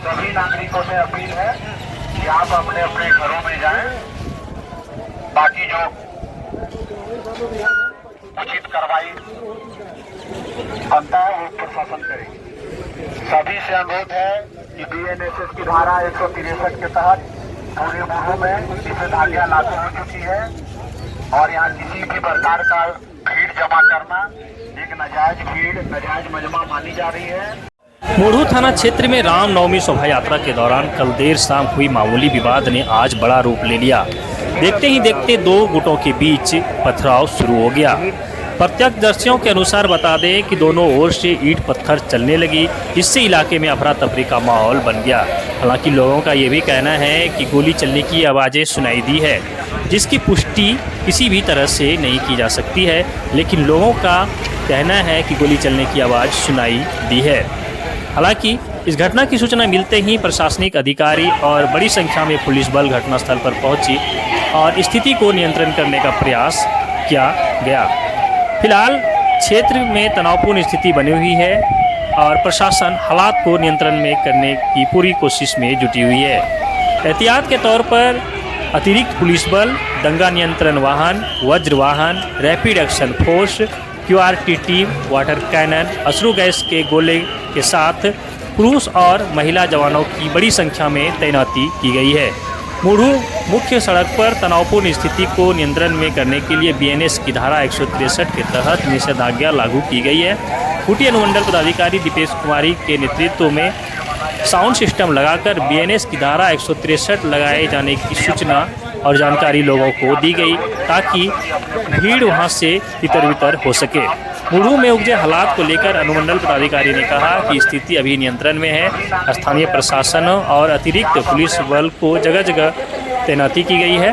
सभी नागरिकों से अपील है कि आप अपने अपने घरों में जाएं। बाकी जो उचित कार्रवाई बनता है वो प्रशासन करेगी। सभी से अनुरोध है कि बीएनएसएस की धारा 163 के तहत पूरे मुल्क में निषेधाज्ञा लागू हो चुकी है और यहाँ किसी भी प्रकार का भीड़ जमा करना एक नाजायज भीड़, नाजायज मजमा मानी जा रही है। मुढ़ू थाना क्षेत्र में रामनवमी शोभा यात्रा के दौरान कल देर शाम हुई मामूली विवाद ने आज बड़ा रूप ले लिया। देखते ही देखते दो गुटों के बीच पथराव शुरू हो गया। प्रत्यक्षदर्शियों के अनुसार बता दें कि दोनों ओर से ईंट पत्थर चलने लगी, इससे इलाके में अफरा तफरी का माहौल बन गया। हालांकि लोगों का ये भी कहना है कि गोली चलने की आवाज़ें सुनाई दी है, जिसकी पुष्टि किसी भी तरह से नहीं की जा सकती है, लेकिन लोगों का कहना है कि गोली चलने की आवाज़ सुनाई दी है। हालांकि इस घटना की सूचना मिलते ही प्रशासनिक अधिकारी और बड़ी संख्या में पुलिस बल घटनास्थल पर पहुंची और स्थिति को नियंत्रण करने का प्रयास किया गया। फिलहाल क्षेत्र में तनावपूर्ण स्थिति बनी हुई है और प्रशासन हालात को नियंत्रण में करने की पूरी कोशिश में जुटी हुई है। एहतियात के तौर पर अतिरिक्त पुलिस बल, दंगा नियंत्रण वाहन, वज्र वाहन, rapid action force, QRT team, water cannon, अश्रु गैस के गोले के साथ पुरुष और महिला जवानों की बड़ी संख्या में तैनाती की गई है। मुढ़ू मुख्य सड़क पर तनावपूर्ण स्थिति को नियंत्रण में करने के लिए बीएनएस की धारा 163 के तहत निषेधाज्ञा लागू की गई है। खूंटी अनुमंडल पदाधिकारी दीपेश कुमारी के नेतृत्व में साउंड सिस्टम लगाकर बीएनएस की धारा 163 लगाए जाने की सूचना और जानकारी लोगों को दी गई ताकि भीड़ वहां से तितर बितर हो सके। मुढ़ू में उपजे हालात को लेकर अनुमंडल पदाधिकारी ने कहा कि स्थिति अभी नियंत्रण में है। स्थानीय प्रशासन और अतिरिक्त पुलिस बल को जगह जगह तैनाती की गई है।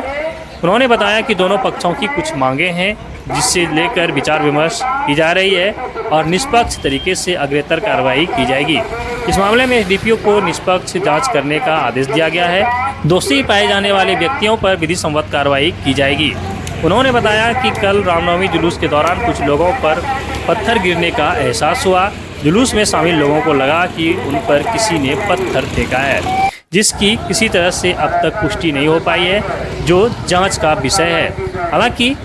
उन्होंने बताया कि दोनों पक्षों की कुछ मांगे हैं, जिससे लेकर विचार विमर्श की जा रही है और निष्पक्ष तरीके से अग्रेतर कार्रवाई की जाएगी। इस मामले में एसडीपीओ को निष्पक्ष जांच करने का आदेश दिया गया है। दोषी पाए जाने वाले व्यक्तियों पर विधि सम्मत कार्रवाई की जाएगी। उन्होंने बताया कि कल रामनवमी जुलूस के दौरान कुछ लोगों पर पत्थर गिरने का एहसास हुआ। जुलूस में शामिल लोगों को लगा कि उन पर किसी ने पत्थर फेंका है, जिसकी किसी तरह से अब तक पुष्टि नहीं हो पाई है, जो जांच का विषय है। हालांकि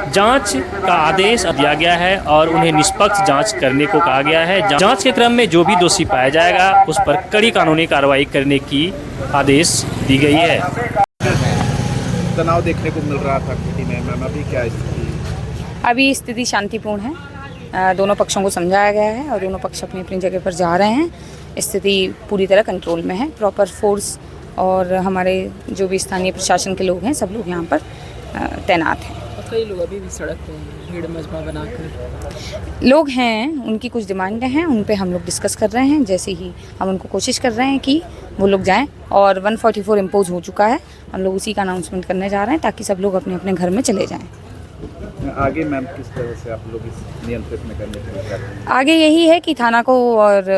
जांच का आदेश दिया गया है और उन्हें निष्पक्ष जांच करने को कहा गया है। जांच के क्रम में जो भी दोषी पाया जाएगा उस पर कड़ी कानूनी कार्रवाई करने की आदेश दी गई है। तनाव देखने को मिल रहा था खूंटी में, मैम अभी क्या स्थिति? अभी स्थिति शांतिपूर्ण है। दोनों पक्षों को समझाया गया है और दोनों पक्ष अपनी अपनी जगह पर जा रहे हैं। स्थिति पूरी तरह कंट्रोल में है। प्रॉपर फोर्स और हमारे जो भी स्थानीय प्रशासन के लोग हैं, सब लोग यहाँ पर तैनात हैं। कई लोग अभी भी सड़क पे भीड़ मजमा बनाकर लोग हैं, उनकी कुछ डिमांडें हैं, उन पे हम लोग डिस्कस कर रहे हैं। जैसे ही हम उनको कोशिश कर रहे हैं कि वो लोग जाएं और 144 इम्पोज हो चुका है। हम लोग उसी का अनाउंसमेंट करने जा रहे हैं ताकि सब लोग अपने अपने घर में चले जाएं। आगे मैम किस तरह से आप लोग इस नियंत्रित में करने के लिए कर रहे हैं? आगे यही है कि थाना को और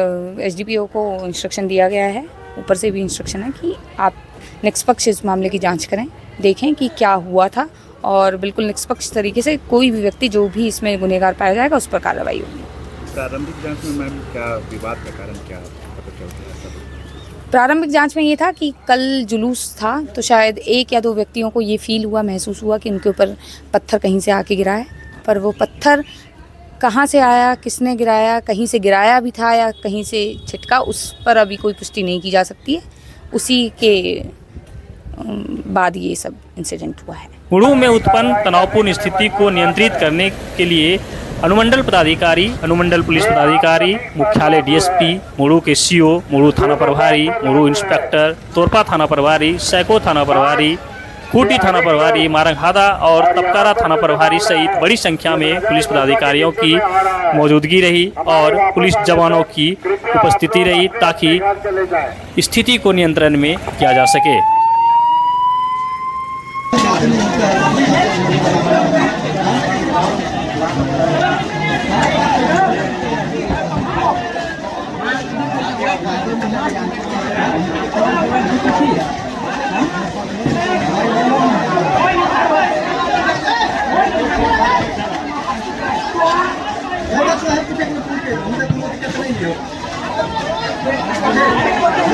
एसडीपीओ को इंस्ट्रक्शन दिया गया है, ऊपर से भी इंस्ट्रक्शन है कि आप निष्पक्ष इस मामले की जाँच करें, देखें कि क्या हुआ था और बिल्कुल निष्पक्ष तरीके से कोई भी व्यक्ति जो भी इसमें गुनहगार पाया जाएगा उस पर कार्रवाई होगी। प्रारंभिक जांच में मैम क्या विवाद का कारण क्या पता चलता है? प्रारंभिक जांच में ये था कि कल जुलूस था, तो शायद एक या दो व्यक्तियों को ये फील हुआ, महसूस हुआ कि उनके ऊपर पत्थर कहीं से आके गिरा है, पर वो पत्थर कहाँ से आया, किसने गिराया, कहीं से गिराया भी था या कहीं से छिटका, उस पर अभी कोई पुष्टि नहीं की जा सकती है। उसी के बाद ये सब इंसिडेंट हुआ है। मुढ़ू में उत्पन्न तनावपूर्ण स्थिति को नियंत्रित करने के लिए अनुमंडल पदाधिकारी, अनुमंडल पुलिस पदाधिकारी, मुख्यालय डीएसपी, मुढ़ू के सीओ, मुढ़ू थाना प्रभारी, मुढ़ू इंस्पेक्टर, तोरपा थाना प्रभारी, सैको थाना प्रभारी, खूंटी थाना प्रभारी, मारंगहादा और तपकारा थाना प्रभारी सहित बड़ी संख्या में पुलिस पदाधिकारियों की मौजूदगी रही और पुलिस जवानों की उपस्थिति रही ताकि स्थिति को नियंत्रण में किया जा सके।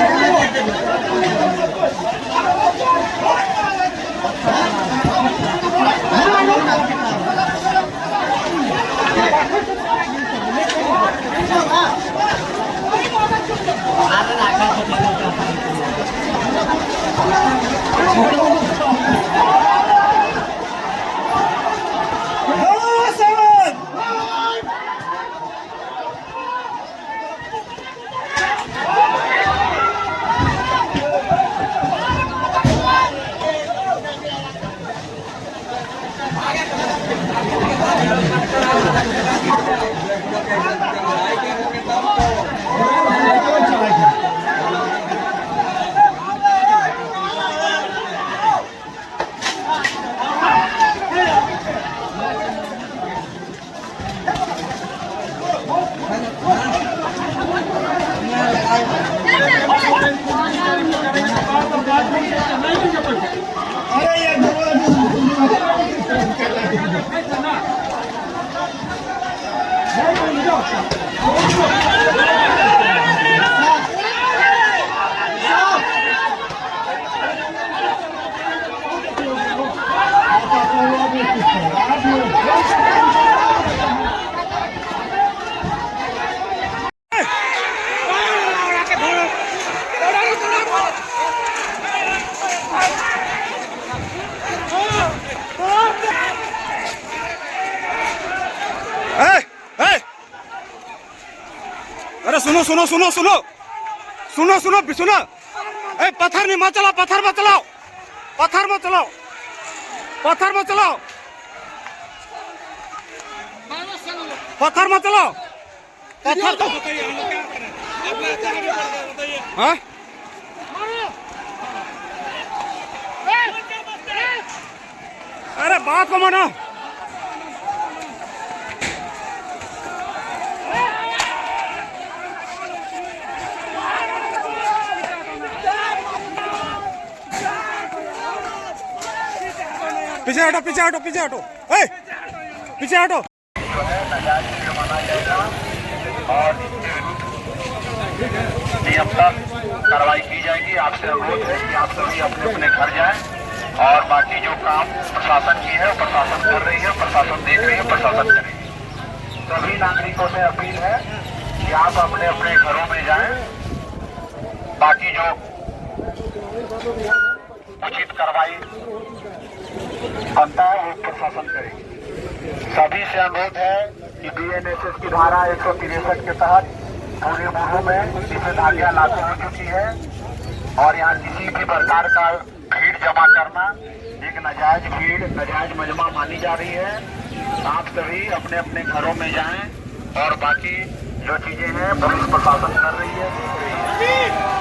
है सुनो सुनो सुनो सुनो सुनो सुनो ए पत्थर नहीं मत चलाओ, पत्थर मत चलाओ, पत्थर मत चलाओ, पत्थर मत चलाओ, पत्थर मत चलाओ, पत्थर तो हाँ अरे बात को मानो। पीछे हटो, पीछे हटो, पीछे हटो, ए पीछे हटो। जो है नजायज भीड़ माना जाएगा और नियम तक कार्रवाई की जाएगी। आपसे अनुरोध है कि आप सभी अपने अपने घर जाएं और बाकी जो काम प्रशासन की है प्रशासन कर रही है, प्रशासन देख रही है, प्रशासन करेगी। सभी नागरिकों से अपील है कि आप अपने अपने घरों में जाएं, बाकी जो उचित कार्रवाई बनता है वो प्रशासन करेगी। सभी से अनुरोध है कि बीएनएसएस की धारा 163 के तहत पूरे मुल्क में निषेधाज्ञा लागू हो चुकी है और यहाँ किसी भी प्रकार का भीड़ जमा करना एक नाजायज भीड़, नाजायज मजमा मानी जा रही है। आप सभी अपने अपने घरों में जाएं और बाकी जो चीजें हैं पुलिस प्रशासन कर रही है।